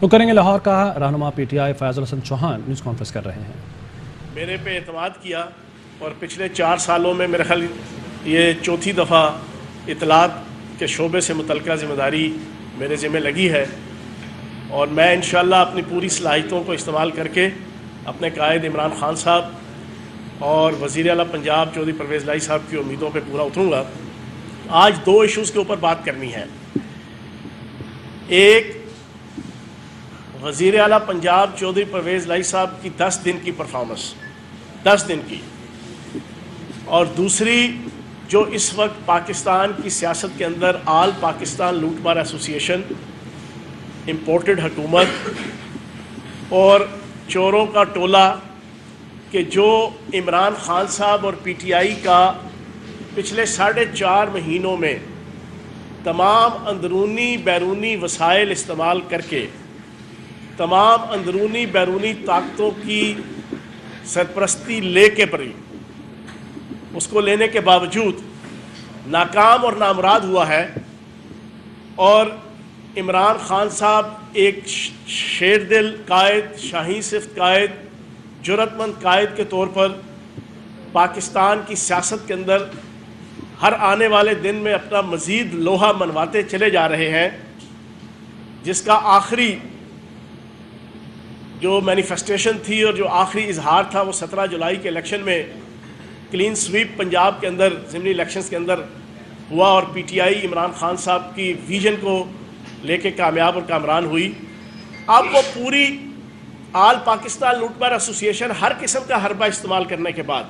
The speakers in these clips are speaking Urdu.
وہ کریں گے لاہور کا رہنما پی ٹی آئی فیض الحسن چوہان نیوز کانفرنس کر رہے ہیں۔ میرے پہ اعتماد کیا اور پچھلے 4 سالوں میں میرے خیال یہ چوتھی دفعہ اطلاعات کے شعبے سے متعلقہ ذمہ داری میرے ذمہ لگی ہے، اور میں انشاءاللہ اپنی پوری صلاحیتوں کو استعمال کر کے اپنے قائد عمران خان صاحب اور وزیر اعلیٰ پنجاب چودھری پرویز الہی صاحب کی امیدوں پہ پورا اتروں گا۔ آج 2 ایشوز کے اوپر بات کرنی ہے۔ ایک، وزیر اعلیٰ پنجاب چودھری پرویز الہی صاحب کی 10 دن کی پرفارمنس، 10 دن کی، اور دوسری جو اس وقت پاکستان کی سیاست کے اندر آل پاکستان لوٹ مار ایسوسی ایشن، امپورٹڈ حکومت اور چوروں کا ٹولہ کہ جو عمران خان صاحب اور پی ٹی آئی کا پچھلے 4.5 مہینوں میں تمام اندرونی بیرونی وسائل استعمال کر کے تمام اندرونی بیرونی طاقتوں کی سرپرستی لے کے پری، اس کو لینے کے باوجود ناکام اور نامراد ہوا ہے، اور عمران خان صاحب ایک شیر دل قائد، شاہین صفت قائد، جرأت مند قائد کے طور پر پاکستان کی سیاست کے اندر ہر آنے والے دن میں اپنا مزید لوہا منواتے چلے جا رہے ہیں، جس کا آخری جو مینیفیسٹیشن تھی اور جو آخری اظہار تھا وہ 17 جولائی کے الیکشن میں کلین سویپ پنجاب کے اندر ضمنی الیکشنز کے اندر ہوا، اور پی ٹی آئی عمران خان صاحب کی ویژن کو لے کے کامیاب اور کامران ہوئی۔ اب وہ پوری آل پاکستان لوٹ مار ایسوسی ایشن ہر قسم کا حربہ استعمال کرنے کے بعد،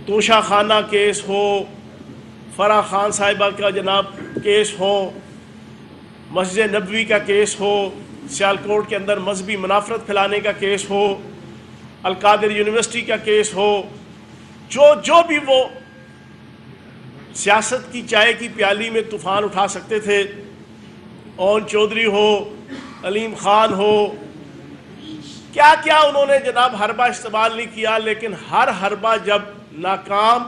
توشہ خانہ کیس ہو، فرح خان صاحبہ کا جناب کیس ہو، مسجد نبوی کا کیس ہو، سیالکوٹ کے اندر مذہبی منافرت پھیلانے کا کیس ہو، القادر یونیورسٹی کا کیس ہو، جو بھی وہ سیاست کی چائے کی پیالی میں طوفان اٹھا سکتے تھے، اون چودھری ہو، علیم خان ہو، کیا کیا انہوں نے جناب حربہ استعمال نہیں کیا، لیکن ہر حربہ جب ناکام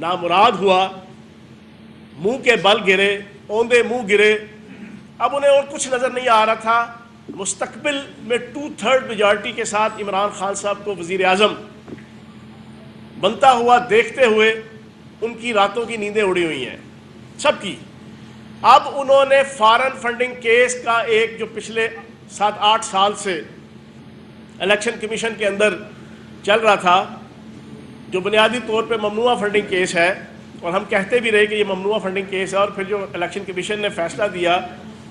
نامراد ہوا، منہ کے بل گرے، اوندے منہ گرے، اب انہیں اور کچھ نظر نہیں آ رہا تھا۔ مستقبل میں 2/3 میجارٹی کے ساتھ عمران خان صاحب کو وزیر اعظم بنتا ہوا دیکھتے ہوئے ان کی راتوں کی نیندیں اڑی ہوئی ہیں، سب کی۔ اب انہوں نے فارن فنڈنگ کیس کا ایک جو پچھلے 7-8 سال سے الیکشن کمیشن کے اندر چل رہا تھا، جو بنیادی طور پہ ممنوعہ فنڈنگ کیس ہے، اور ہم کہتے بھی رہے کہ یہ ممنوعہ فنڈنگ کیس ہے، اور پھر جو الیکشن کمیشن نے فیصلہ دیا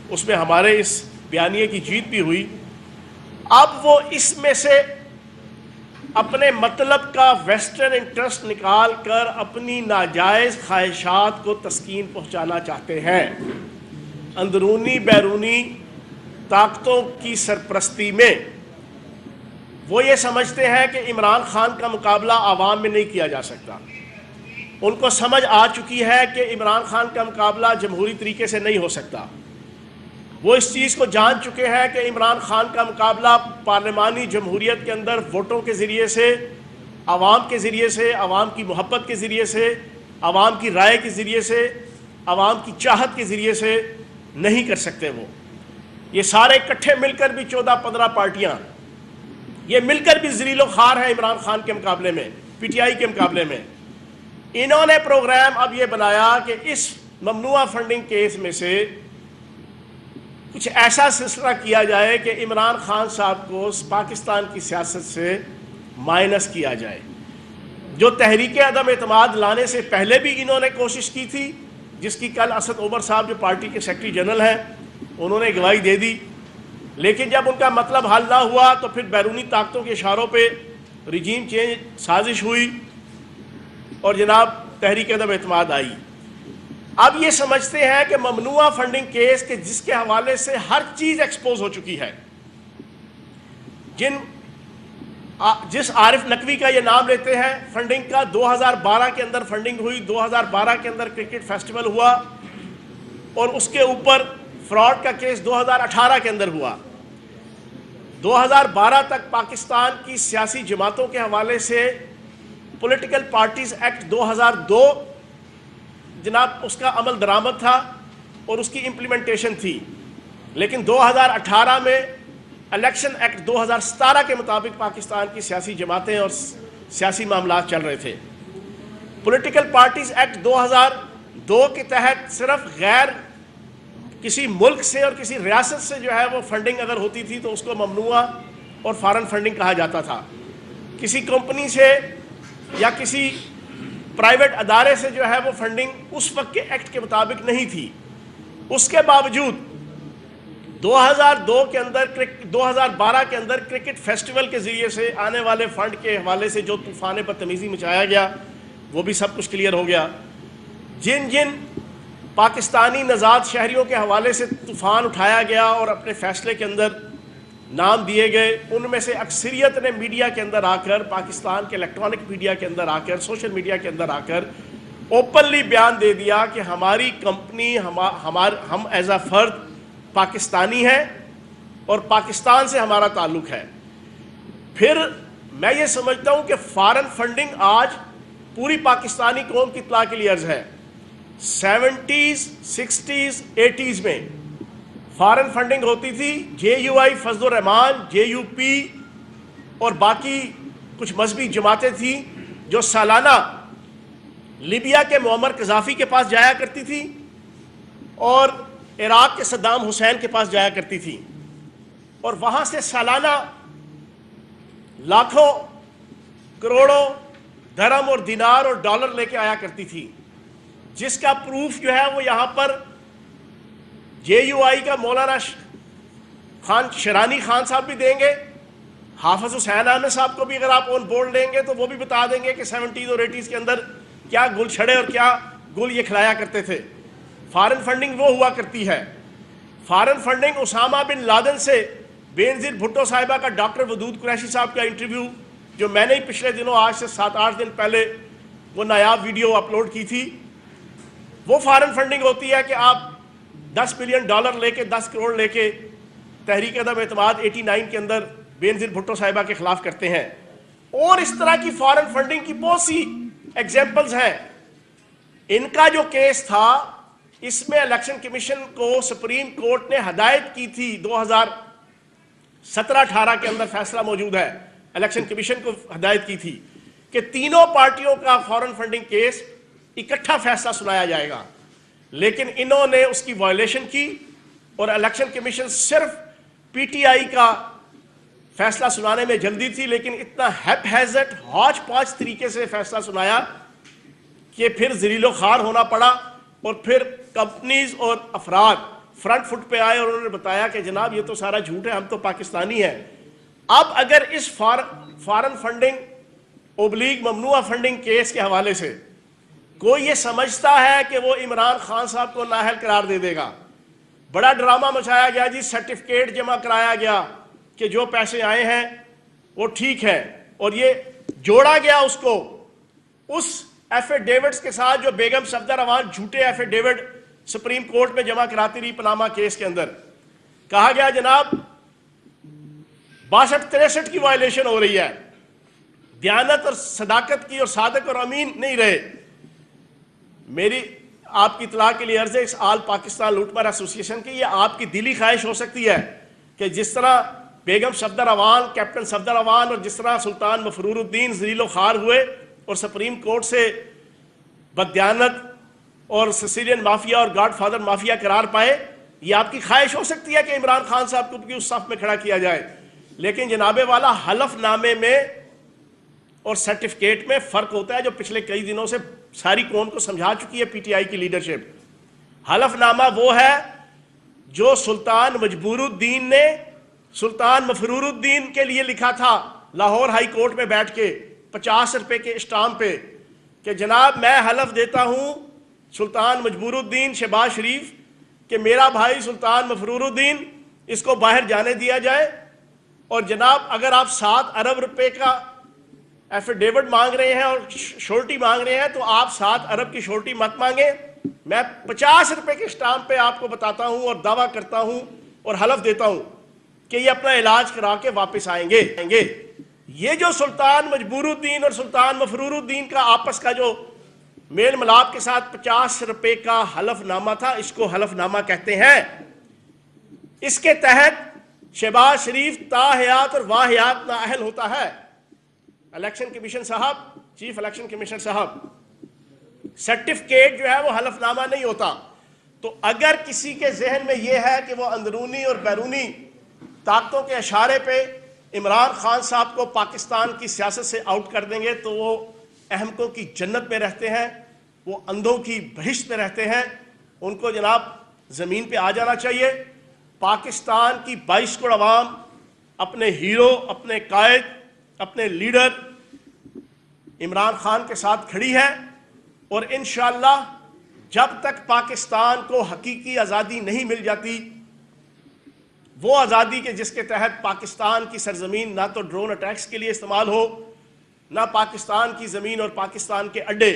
اس میں ہمارے اس بیانیے کی جیت بھی ہوئی۔ اب وہ اس میں سے اپنے مطلب کا ویسٹرن انٹرسٹ نکال کر اپنی ناجائز خواہشات کو تسکین پہنچانا چاہتے ہیں۔ اندرونی بیرونی طاقتوں کی سرپرستی میں وہ یہ سمجھتے ہیں کہ عمران خان کا مقابلہ عوام میں نہیں کیا جا سکتا۔ ان کو سمجھ آ چکی ہے کہ عمران خان کا مقابلہ جمہوری طریقے سے نہیں ہو سکتا۔ وہ اس چیز کو جان چکے ہیں کہ عمران خان کا مقابلہ پارلیمانی جمہوریت کے اندر ووٹوں کے ذریعے سے، عوام کے ذریعے سے، عوام کی محبت کے ذریعے سے، عوام کی رائے کے ذریعے سے، عوام کی چاہت کے ذریعے سے نہیں کر سکتے۔ وہ یہ سارے اکٹھے مل کر بھی 14-15 پارٹیاں یہ مل کر بھی ذلیل و خوار ہیں عمران خان کے مقابلے میں، پی ٹی آئی کے مقابلے میں۔ انہوں نے پروگرام اب یہ بنایا کہ اس ممنوعہ فنڈنگ کیس میں سے کچھ ایسا سلسلہ کیا جائے کہ عمران خان صاحب کو پاکستان کی سیاست سے مائنس کیا جائے۔ جو تحریک عدم اعتماد لانے سے پہلے بھی انہوں نے کوشش کی تھی، جس کی کل اسد عمر صاحب جو پارٹی کے سیکرٹری جنرل ہیں انہوں نے گواہی دے دی، لیکن جب ان کا مطلب حل نہ ہوا تو پھر بیرونی طاقتوں کے اشاروں پہ رجیم چینج سازش ہوئی اور جناب تحریک عدم اعتماد آئی۔ اب یہ سمجھتے ہیں کہ ممنوعہ فنڈنگ کیس کے جس کے حوالے سے ہر چیز ایکسپوز ہو چکی ہے، جس عارف نقوی کا یہ نام لیتے ہیں، فنڈنگ کا 2012 کے اندر فنڈنگ ہوئی، 2012 کے اندر کرکٹ فیسٹیول ہوا، اور اس کے اوپر فراڈ کا کیس 2018 کے اندر ہوا۔ 2012 تک پاکستان کی سیاسی جماعتوں کے حوالے سے پولیٹیکل پارٹیز ایکٹ 2002 جناب اس کا عمل درآمد تھا اور اس کی امپلیمنٹیشن تھی۔ لیکن 2018 میں الیکشن ایکٹ 2017 کے مطابق پاکستان کی سیاسی جماعتیں اور سیاسی معاملات چل رہے تھے. پولیٹیکل پارٹیز ایکٹ 2002 کے تحت صرف غیر کسی ملک سے اور کسی ریاست سے جو ہے وہ فنڈنگ اگر ہوتی تھی تو اس کو ممنوع اور فارن فنڈنگ کہا جاتا تھا. کسی کمپنی سے یا کسی پرائیویٹ ادارے سے جو ہے وہ فنڈنگ اس وقت کے ایکٹ کے مطابق نہیں تھی. اس کے باوجود 2002 کے اندر 2012 کے اندر کرکٹ فیسٹیول کے ذریعے سے آنے والے فنڈ کے حوالے سے جو طوفان بدتمیزی مچایا گیا وہ بھی سب کچھ کلیئر ہو گیا. جن پاکستانی نژاد شہریوں کے حوالے سے طوفان اٹھایا گیا اور اپنے فیصلے کے اندر نام دیے گئے، ان میں سے اکثریت نے میڈیا کے اندر آ کر، پاکستان کے الیکٹرانک میڈیا کے اندر آ کر، سوشل میڈیا کے اندر آ کر اوپنلی بیان دے دیا کہ ہماری کمپنی، ہم ایز اے فرد پاکستانی ہیں اور پاکستان سے ہمارا تعلق ہے. پھر میں یہ سمجھتا ہوں کہ فارن فنڈنگ آج پوری پاکستانی قوم کی اطلاع کے لیے عرض ہے. 70s 60s 80s میں فارن فنڈنگ ہوتی تھی. JUI فضل الرحمان، JUP اور باقی کچھ مذہبی جماعتیں تھیں جو سالانہ لیبیا کے معمر قذافی کے پاس جایا کرتی تھی اور عراق کے صدام حسین کے پاس جایا کرتی تھی، اور وہاں سے سالانہ لاکھوں کروڑوں درہم اور دینار اور ڈالر لے کے آیا کرتی تھی، جس کا پروف جو ہے وہ یہاں پر JUI کا مولانا شرانی خان صاحب بھی دیں گے. حافظ حسین احمد صاحب کو بھی اگر آپ آن بورڈ لیں گے تو وہ بھی بتا دیں گے کہ 70s اور 80s کے اندر کیا گل چھڑے اور کیا گل یہ کھلایا کرتے تھے. فارن فنڈنگ وہ ہوا کرتی ہے. Foreign funding Osama bin Laden سے بے نظیر بھٹو صاحبہ کا ڈاکٹر ودود قریشی صاحب کا انٹرویو جو میں نے پچھلے دنوں، آج سے 7-8 دن پہلے وہ نایاب ویڈیو اپلوڈ کی تھی، وہ فارن فنڈنگ ہوتی ہے کہ آپ $10 بلین لے کے 10 کروڑ لے کے تحریک عدم اعتماد 89 کے اندر بے نظیر بھٹو صاحبہ کے خلاف کرتے ہیں. اور اس طرح کی فارن فنڈنگ کی بہت سی ایگزامپلز ہیں. ان کا جو کیس تھا اس میں الیکشن کمیشن کو سپریم کورٹ نے ہدایت کی تھی، 2017-18 کے اندر فیصلہ موجود ہے، الیکشن کمیشن کو ہدایت کی تھی کہ تینوں پارٹیوں کا فارن فنڈنگ کیس اکٹھا فیصلہ سنایا جائے گا. لیکن انہوں نے اس کی وائلیشن کی اور الیکشن کمیشن صرف PTI کا فیصلہ سنانے میں جلدی تھی، لیکن اتنا ہیپ ہیزٹ ہاچ پاچ طریقے سے فیصلہ سنایا کہ پھر ذلیل و خوار ہونا پڑا. اور پھر کمپنیز اور افراد فرنٹ فٹ پہ آئے اور انہوں نے بتایا کہ جناب یہ تو سارا جھوٹ ہے، ہم تو پاکستانی ہیں. اب اگر اس فارن فنڈنگ اوبلیگ ممنوع فنڈنگ کیس کے حوالے سے کوئی یہ سمجھتا ہے کہ وہ عمران خان صاحب کو نااہل قرار دے دے گا، بڑا ڈرامہ مچایا گیا جی، سرٹیفکیٹ جمع کرایا گیا کہ جو پیسے آئے ہیں وہ ٹھیک ہے، اور یہ جوڑا گیا اس کو اس ایفیڈیوٹس کے ساتھ جو بیگم صفدر روان جھوٹے ایفیڈیوٹ سپریم کورٹ میں جمع کراتی رہی پاناما کیس کے اندر. کہا گیا جناب 62-63 کی وائلیشن ہو رہی ہے، دیانت اور صداقت کی اور صادق اور امین نہیں رہے. میری آپ کی اطلاع کے لیے عرض ہے اس آل پاکستان لوٹ مار ایسوسی ایشن کی، یہ آپ کی دلی خواہش ہو سکتی ہے کہ جس طرح بیگم صفدر روان، کیپٹن صفدر روان اور جس طرح سلطان مفرور الدین ذلیل و خوار ہوئے اور سپریم کورٹ سے بددیانت اور سسیلین مافیا اور گاڈ فادر مافیا قرار پائے، یہ آپ کی خواہش ہو سکتی ہے کہ عمران خان صاحب کو بھی اس صف میں کھڑا کیا جائے. لیکن جناب والا حلف نامے میں اور سرٹیفکیٹ میں فرق ہوتا ہے، جو پچھلے کئی دنوں سے ساری قوم کو سمجھا چکی ہے PTI کی لیڈرشپ. حلف نامہ وہ ہے جو سلطان مجبور الدین نے سلطان مفرور الدین کے لیے لکھا تھا لاہور ہائی کورٹ میں بیٹھ کے 50 روپے کے اسٹامپ پہ کہ جناب میں حلف دیتا ہوں سلطان مجبور الدین شہباز شریف کہ میرا بھائی سلطان مفرور الدین اس کو باہر جانے دیا جائے، اور جناب اگر آپ 7 ارب روپے کا ایفیڈیوٹ مانگ رہے ہیں اور شورٹی مانگ رہے ہیں تو آپ 7 ارب کی شورٹی مت مانگیں، میں 50 روپے کے اسٹامپ پہ آپ کو بتاتا ہوں اور دعویٰ کرتا ہوں اور حلف دیتا ہوں کہ یہ اپنا علاج کرا کے واپس آئیں گے. یہ جو سلطان مجبور الدین اور سلطان مفرور الدین کا آپس کا جو میل ملاپ کے ساتھ 50 روپے کا حلف نامہ تھا، اس کو حلف نامہ کہتے ہیں. اس کے تحت شہباز شریف تاحیات اور واحیات نااہل ہوتا ہے. الیکشن کمیشن صاحب، چیف الیکشن کمیشنر صاحب، سرٹیفکیٹ جو ہے وہ حلف نامہ نہیں ہوتا. تو اگر کسی کے ذہن میں یہ ہے کہ وہ اندرونی اور بیرونی طاقتوں کے اشارے پہ عمران خان صاحب کو پاکستان کی سیاست سے آؤٹ کر دیں گے تو وہ احمقوں کی جنت میں رہتے ہیں، وہ اندھوں کی بہشت میں رہتے ہیں. ان کو جناب زمین پہ آ جانا چاہیے. پاکستان کی 22 کروڑ عوام اپنے ہیرو، اپنے قائد، اپنے لیڈر عمران خان کے ساتھ کھڑی ہے، اور انشاءاللہ جب تک پاکستان کو حقیقی آزادی نہیں مل جاتی، وہ آزادی کے جس کے تحت پاکستان کی سرزمین نہ تو ڈرون اٹیکس کے لیے استعمال ہو، نہ پاکستان کی زمین اور پاکستان کے اڈے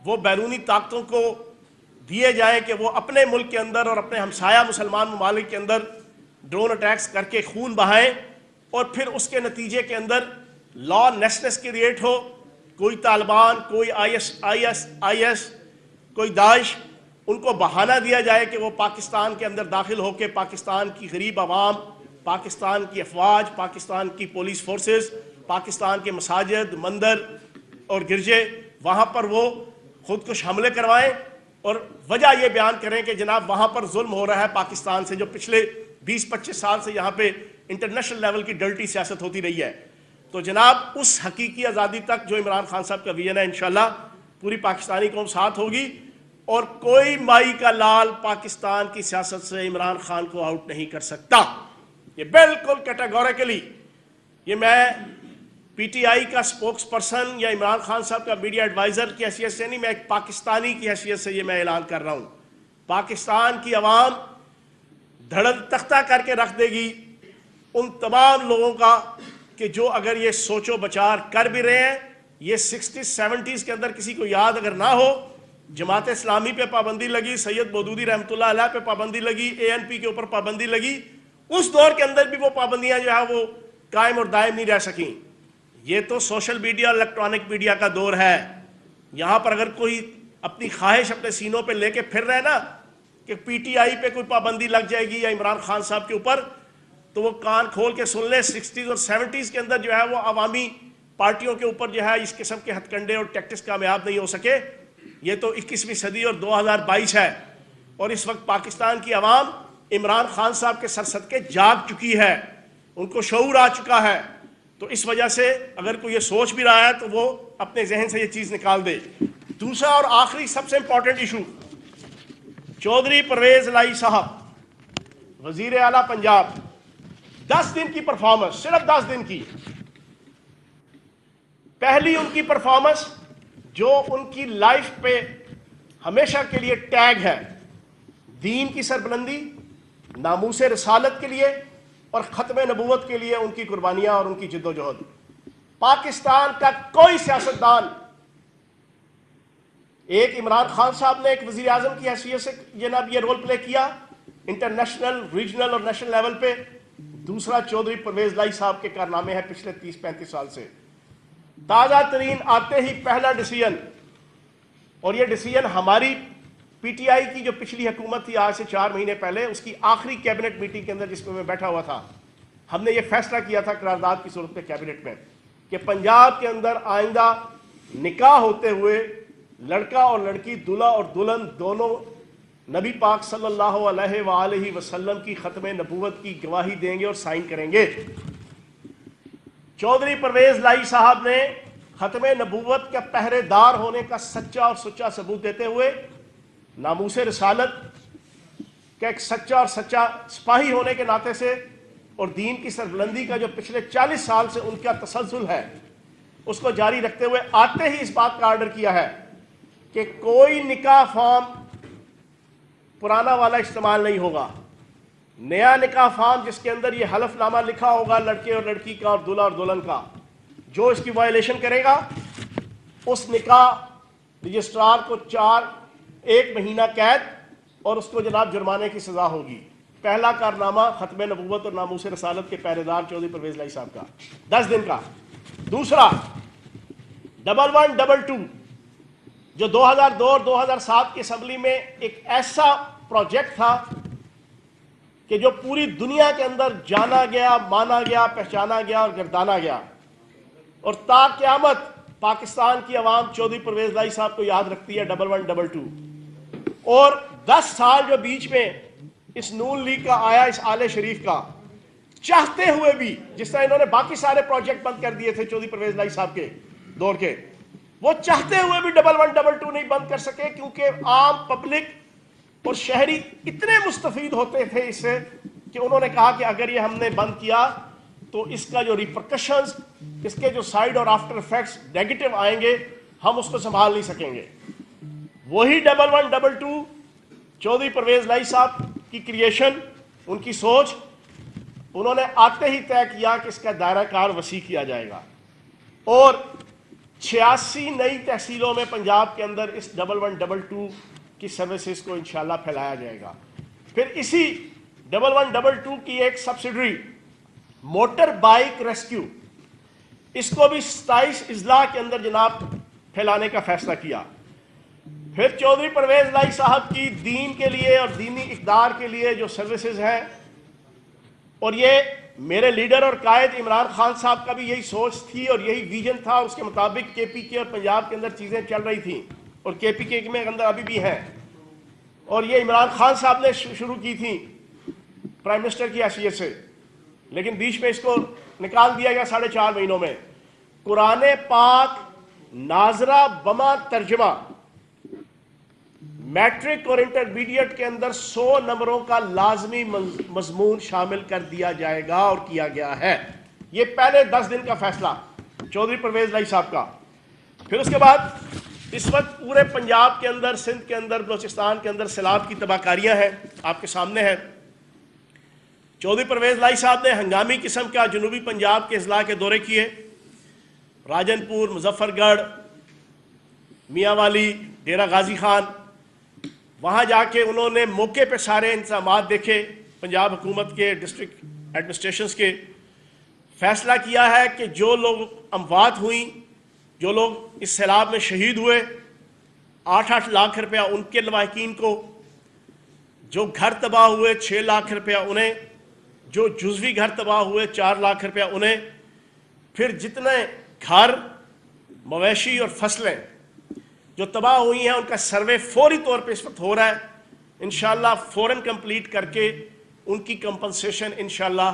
وہ بیرونی طاقتوں کو دیے جائیں کہ وہ اپنے ملک کے اندر اور اپنے ہمسایہ مسلمان ممالک کے اندر ڈرون اٹیکس کر کے خون بہائیں، اور پھر اس کے نتیجے کے اندر لا لیسنس کریٹ ہو. کوئی طالبان، کوئی آئی ایس، کوئی داعش، ان کو بہانہ دیا جائے کہ وہ پاکستان کے اندر داخل ہو کے پاکستان کی غریب عوام، پاکستان کی افواج، پاکستان کی پولیس فورسز، پاکستان کے مساجد، مندر اور گرجے، وہاں پر وہ خودکش حملے کروائیں اور وجہ یہ بیان کریں کہ جناب وہاں پر ظلم ہو رہا ہے پاکستان سے، جو پچھلے 20-25 سال سے یہاں پہ انٹرنیشنل لیول کی ڈلٹی سیاست ہوتی رہی ہے. تو جناب اس حقیقی آزادی تک جو عمران خان صاحب کا ویژن ہے، انشاءاللہ پوری پاکستانی قوم ساتھ ہوگی، اور کوئی مائی کا لال پاکستان کی سیاست سے عمران خان کو آؤٹ نہیں کر سکتا. یہ بالکل کیٹیگوریکلی، یہ میں پی ٹی آئی کا سپوکس پرسن یا عمران خان صاحب کا میڈیا ایڈوائزر کی حیثیت سے نہیں، میں ایک پاکستانی کی حیثیت سے یہ میں اعلان کر رہا ہوں. پاکستان کی عوام دھڑ تختہ کر کے رکھ دے گی ان تمام لوگوں کا کہ جو اگر یہ سوچ و بچار کر بھی رہے ہیں. یہ 60-70s کے اندر کسی کو یاد اگر نہ ہو، جماعت اسلامی پہ پابندی لگی، سید مودودی رحمۃ اللہ علیہ پہ پابندی لگی، ANP کے اوپر پابندی لگی. اس دور کے اندر بھی وہ پابندیاں جو ہے وہ قائم اور دائم نہیں رہ سکیں. یہ تو سوشل میڈیا، الیکٹرانک میڈیا کا دور ہے. یہاں پر اگر کوئی اپنی خواہش اپنے سینوں پہ لے کے پھر رہے نا کہ پی ٹی آئی پہ کوئی پابندی لگ جائے گی یا عمران خان صاحب کے اوپر، تو وہ کان کھول کے سن لے. 60s اور 70s کے اندر جو ہے وہ عوامی پارٹیوں کے اوپر جو ہے اس قسم کے ہتھ کنڈے اور ٹیکٹس کامیاب نہیں ہو سکے. یہ تو 21ویں صدی اور 2022 ہے، اور اس وقت پاکستان کی عوام عمران خان صاحب کے سر صدقے جاگ چکی ہے، ان کو شعور آ چکا ہے. تو اس وجہ سے اگر کوئی یہ سوچ بھی رہا ہے تو وہ اپنے ذہن سے یہ چیز نکال دے. دوسرا اور آخری سب سے امپورٹنٹ ایشو، چودھری پرویز الہی صاحب وزیر اعلیٰ پنجاب، 10 دن کی پرفارمنس، صرف 10 دن کی. پہلی ان کی پرفارمنس جو ان کی لائف پہ ہمیشہ کے لیے ٹیگ ہے، دین کی سربلندی، ناموس رسالت کے لیے اور ختم نبوت کے لیے ان کی قربانیاں اور ان کی جد و جہد. پاکستان کا کوئی سیاستدان، ایک عمران خان صاحب نے ایک وزیر اعظم کی حیثیت سے جناب یہ رول پلے کیا انٹرنیشنل، ریجنل اور نیشنل لیول پہ. دوسرا چودھری پرویز الہی صاحب کے کارنامے ہیں پچھلے 30-35 سال سے. تازہ ترین آتے ہی پہلا ڈیسیژن، اور یہ ڈیسیژن ہماری پی ٹی آئی کی جو پچھلی حکومت تھی آج سے 4 مہینے پہلے، اس کی آخری کیبنٹ میٹنگ کے اندر جس میں بیٹھا ہوا تھا، ہم نے یہ فیصلہ کیا تھا قرارداد کی صورت میں کیبنٹ میں کہ پنجاب کے اندر آئندہ نکاح ہوتے ہوئے لڑکا اور لڑکی، دلہا اور دلہن دونوں نبی پاک صلی اللہ علیہ وآلہ وسلم کی ختم نبوت کی گواہی دیں گے اور سائن کریں گے. چودھری پرویز الہی صاحب نے ختم نبوت کا پہرے دار ہونے کا سچا اور سچا ثبوت دیتے ہوئے، ناموس رسالت کا ایک سچا اور سچا سپاہی ہونے کے ناطے سے، اور دین کی سربلندی کا جو پچھلے 40 سال سے ان کا تسلسل ہے اس کو جاری رکھتے ہوئے آتے ہی اس بات کا آرڈر کیا ہے کہ کوئی نکاح فارم پرانا والا استعمال نہیں ہوگا. نیا نکاح فارم جس کے اندر یہ حلف نامہ لکھا ہوگا لڑکے اور لڑکی کا اور دلہا اور دلہن کا، جو اس کی وائلیشن کرے گا اس نکاح رجسٹرار کو 1 مہینہ قید اور اس کو جناب جرمانے کی سزا ہوگی. پہلا کارنامہ ختم نبوت اور ناموس رسالت کے پہرے دار چودھری پرویز الہی صاحب کا 10 دن کا. دوسرا 1122 جو 2002 اور 2007 کی اسمبلی میں ایک ایسا پروجیکٹ تھا کہ جو پوری دنیا کے اندر جانا گیا، مانا گیا، پہچانا گیا اور گردانا گیا، اور تا قیامت پاکستان کی عوام چودھری پرویز لائی صاحب کو یاد رکھتی ہے 1112۔ اور 10 سال جو بیچ میں اس نون لیگ کا آیا، اس آلے شریف کا، چاہتے ہوئے بھی، جس طرح انہوں نے باقی سارے پروجیکٹ بند کر دیے تھے چودھری پرویز لائی صاحب کے دور کے، وہ چاہتے ہوئے بھی 1112 نہیں بند کر سکے، کیونکہ عام پبلک اور شہری اتنے مستفید ہوتے تھے اس سے کہ انہوں نے کہا کہ اگر یہ ہم نے بند کیا تو اس کا جو ریپرکشنز، اس کے جو سائیڈ اور آفٹر ایفیکٹس نیگیٹو آئیں گے، ہم اس کو سنبھال نہیں سکیں گے۔ وہی 1112 چودھری پرویز لائی صاحب کی کریشن، ان کی سوچ، انہوں نے آتے ہی طے کیا کہ اس کا دائرہ کار وسیع کیا جائے گا، اور 86 نئی تحصیلوں میں پنجاب کے اندر اس 1112 کی سروسز کو انشاءاللہ پھیلایا جائے گا۔ پھر اسی 1112 کی ایک سبسیڈری موٹر بائک ریسکیو، اس کو بھی 27 اضلاع کے اندر جناب پھیلانے کا فیصلہ کیا۔ پھر چودھری پرویز لائی صاحب کی دین کے لیے اور دینی اقدار کے لیے جو سروسز ہیں، اور یہ میرے لیڈر اور قائد عمران خان صاحب کا بھی یہی سوچ تھی اور یہی ویژن تھا، اور اس کے مطابق کے پی کے اور پنجاب کے اندر چیزیں چل رہی تھیں، اور کے پی کے میں اندر ابھی بھی ہیں، اور یہ عمران خان صاحب نے شروع کی تھیں پرائم منسٹر کی حیثیت سے، لیکن بیچ میں اس کو نکال دیا گیا 4.5 مہینوں میں۔ قرآن پاک ناظرہ بما ترجمہ میٹرک اور انٹرمیڈیٹ کے اندر 100 نمبروں کا لازمی مضمون شامل کر دیا جائے گا اور کیا گیا ہے۔ یہ پہلے 10 دن کا فیصلہ چودھری پرویز لائی صاحب کا۔ پھر اس کے بعد اس وقت پورے پنجاب کے اندر، سندھ کے اندر، بلوچستان کے اندر سیلاب کی تباہ کاریاں ہیں، آپ کے سامنے ہیں۔ چودھری پرویز لائی صاحب نے ہنگامی قسم کا جنوبی پنجاب کے اضلاع کے دورے کیے، راجن پور، مظفر گڑھ، میاں والی، ڈیرہ غازی خان۔ وہاں جا کے انہوں نے موقع پہ سارے انتظامات دیکھے، پنجاب حکومت کے، ڈسٹرکٹ ایڈمنسٹریشنز کے۔ فیصلہ کیا ہے کہ جو لوگ اموات ہوئیں، جو لوگ اس سیلاب میں شہید ہوئے، 8 لاکھ روپیہ ان کے لواحقین کو، جو گھر تباہ ہوئے 6 لاکھ روپیہ انہیں، جو جزوی گھر تباہ ہوئے 4 لاکھ روپیہ انہیں، پھر جتنے گھر، مویشی اور فصلیں جو تباہ ہوئی ہیں ان کا سروے فوری طور پہ اس وقت ہو رہا ہے، انشاءاللہ فوراً کمپلیٹ کر کے ان کی کمپنسیشن انشاءاللہ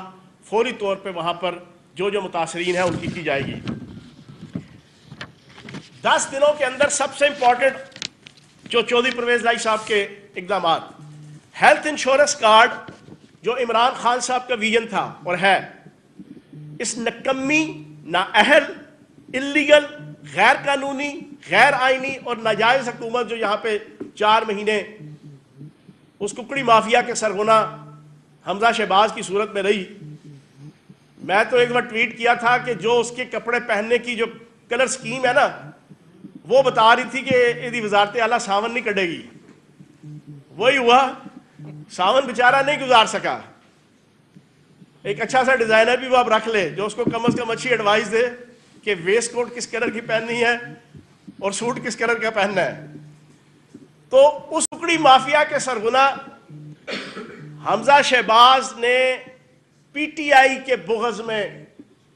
فوری طور پہ وہاں پر جو متاثرین ہیں ان کی جائے گی۔ 10 دنوں کے اندر سب سے امپورٹنٹ جو چودھری پرویز لائی صاحب کے اقدامات، ہیلتھ انشورنس کارڈ جو عمران خان صاحب کا ویژن تھا اور ہے، اس نکمی، نااہل، اللیگل، غیر قانونی، غیر آئینی اور ناجائز حکومت جو یہاں پہ 4 مہینے اس ککڑی مافیا کے سرغنہ حمزہ شہباز کی صورت میں رہی۔ میں تو ایک بار ٹویٹ کیا تھا کہ جو اس کے کپڑے پہننے کی جو کلر سکیم ہے نا، وہ بتا رہی تھی کہ یہ وزارت اعلیٰ ساون نہیں کٹے گی، وہی ہوا، ساون بیچارہ نہیں گزار سکا۔ ایک اچھا سا ڈیزائنر بھی وہ اب رکھ لے جو اس کو کم از کم اچھی ایڈوائز دے کہ ویسٹ کوٹ کس کلر کی پہننی ہے اور سوٹ کس کلر کا پہننا ہے۔ تو اس ککڑی مافیا کے سرغنہ حمزہ شہباز نے پی ٹی آئی کے بغض میں،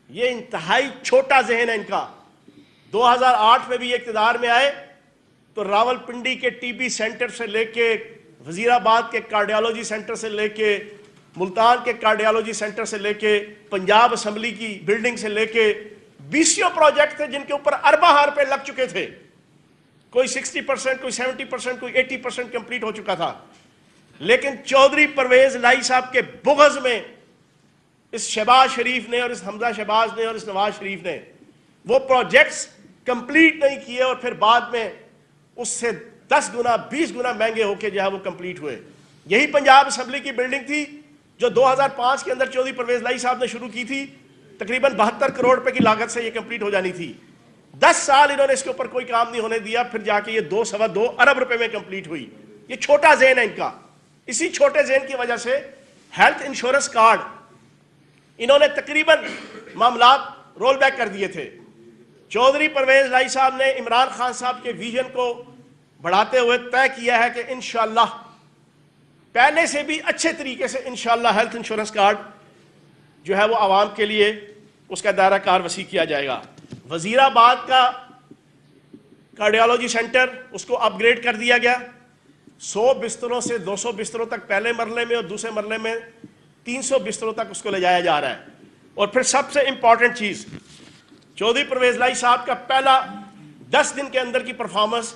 یہ انتہائی چھوٹا ذہن ہے ان کا، 2008 میں بھی اقتدار میں آئے تو راول پنڈی کے ٹی بی سینٹر سے لے کے، وزیر آباد کے کارڈیالوجی سینٹر سے لے کے، ملتان کے کارڈیالوجی سینٹر سے لے کے، پنجاب اسمبلی کی بلڈنگ سے لے کے 20 پروجیکٹ تھے جن کے اوپر ارباں روپے لگ چکے تھے، کوئی 60%، کوئی 70%، کوئی 80% کمپلیٹ ہو چکا تھا، لیکن چودھری پرویز لائی صاحب کے بغض میں اس شہباز شریف نے اور اس حمزہ شہباز نے اور اس نواز شریف نے وہ پروجیکٹس کمپلیٹ نہیں کیے، اور پھر بعد میں اس سے 10 گنا 20 گنا مہنگے ہو کے جو ہے وہ کمپلیٹ ہوئے۔ یہی پنجاب اسمبلی کی بلڈنگ تھی جو 2005 کے اندر چودھری پرویز لائی صاحب نے شروع کی تھی، تقریباً 72 کروڑ روپے کی لاگت سے یہ کمپلیٹ ہو جانی تھی۔ 10 سال انہوں نے اس کے اوپر کوئی کام نہیں ہونے دیا، پھر جا کے یہ 2.25 ارب روپے میں کمپلیٹ ہوئی۔ یہ چھوٹا ذہن ہے ان کا، اسی چھوٹے ذہن کی وجہ سے ہیلتھ انشورنس کارڈ انہوں نے تقریباً معاملات رول بیک کر دیے تھے۔ چودھری پرویز لائی صاحب نے عمران خان صاحب کے ویژن کو بڑھاتے ہوئے طے کیا ہے کہ انشاءاللہ پہلے سے بھی اچھے طریقے سے انشاءاللہ ہیلتھ انشورنس کارڈ جو ہے وہ عوام کے لیے اس کا دائرہ کار وسیع کیا جائے گا. وزیر آباد کا کارڈیالوجی سینٹر اس کو اپ گریڈ کر دیا گیا. 100 بستروں سے 200 بستروں تک پہلے مرلے میں اور دوسرے مرلے میں 300 بستروں تک اس کو لے جایا جا رہا ہے. اور پھر سب سے امپورٹنٹ چیز چودھری پرویز لائی صاحب کا پہلا 10 دن کے اندر کی پرفارمنس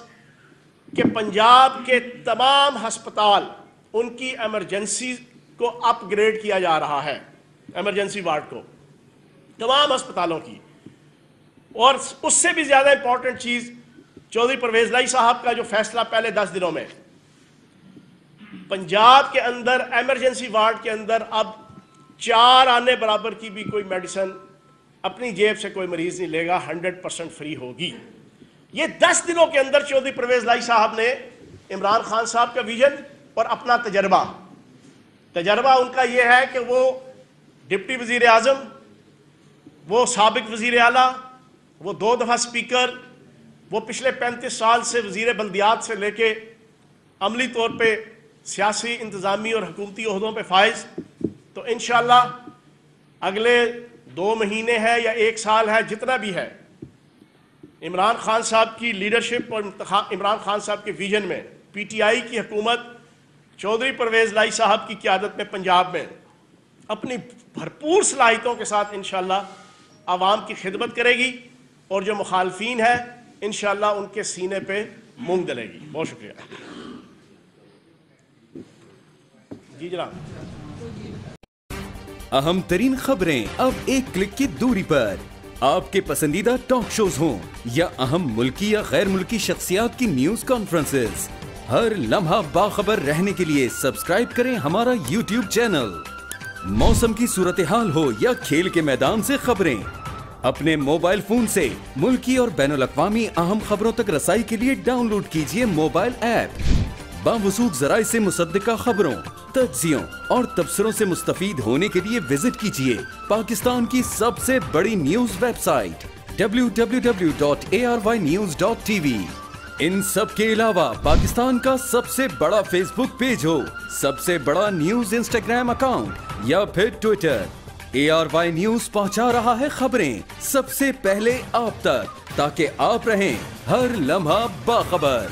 کہ پنجاب کے تمام ہسپتال ان کی ایمرجنسی کو اپ گریڈ کیا جا رہا ہے, ایمرجنسی وارڈ کو تمام ہسپتالوں کی. اور اس سے بھی زیادہ امپورٹنٹ چیز چودھری پرویز لائی صاحب کا جو فیصلہ پہلے 10 دنوں میں پنجاب کے اندر ایمرجنسی وارڈ کے اندر اب 4 آنے برابر کی بھی کوئی میڈیسن اپنی جیب سے کوئی مریض نہیں لے گا, 100% فری ہوگی. یہ 10 دنوں کے اندر چودھری پرویز لائی صاحب نے عمران خان صاحب کا ویژن اور اپنا تجربہ ان کا یہ ہے کہ وہ ڈپٹی وزیر اعظم, وہ سابق وزیر اعلیٰ, وہ 2 دفعہ اسپیکر, وہ پچھلے 35 سال سے وزیر بلدیات سے لے کے عملی طور پہ سیاسی, انتظامی اور حکومتی عہدوں پہ فائز. تو انشاءاللہ اگلے 2 مہینے ہے یا 1 سال ہے, جتنا بھی ہے, عمران خان صاحب کی لیڈرشپ اور عمران خان صاحب کے ویژن میں پی ٹی آئی کی حکومت چودھری پرویز لائی صاحب کی قیادت میں پنجاب میں اپنی بھرپور صلاحیتوں کے ساتھ انشاءاللہ عوام کی خدمت کرے گی, اور جو مخالفین ہیں انشاءاللہ ان کے سینے پہ مونگ ڈلے گی. بہت شکریہ. جی جناب. اہم ترین خبریں اب ایک کلک کی دوری پر. آپ کے پسندیدہ ٹاک شوز ہوں یا اہم ملکی یا غیر ملکی شخصیات کی نیوز کانفرنسز, ہر لمحہ باخبر رہنے کے لیے سبسکرائب کریں ہمارا یوٹیوب چینل. موسم کی صورتحال ہو یا کھیل کے میدان سے خبریں, اپنے موبائل فون سے ملکی اور بین الاقوامی اہم خبروں تک رسائی کے لیے ڈاؤن لوڈ کیجیے موبائل ایپ. باوثوق ذرائع سے مصدقہ خبروں, تجزیوں اور تبصروں سے مستفید ہونے کے لیے وزٹ کیجیے پاکستان کی سب سے بڑی نیوز ویب سائٹ www.arYnews.tv. ان سب کے علاوہ پاکستان کا سب سے بڑا فیس بک پیج ہو, سب سے بڑا نیوز انسٹاگرام اکاؤنٹ یا پھر ٹویٹر, ARY نیوز پہنچا رہا ہے خبریں سب سے پہلے آپ تک, تاکہ آپ رہیں ہر لمحہ باخبر.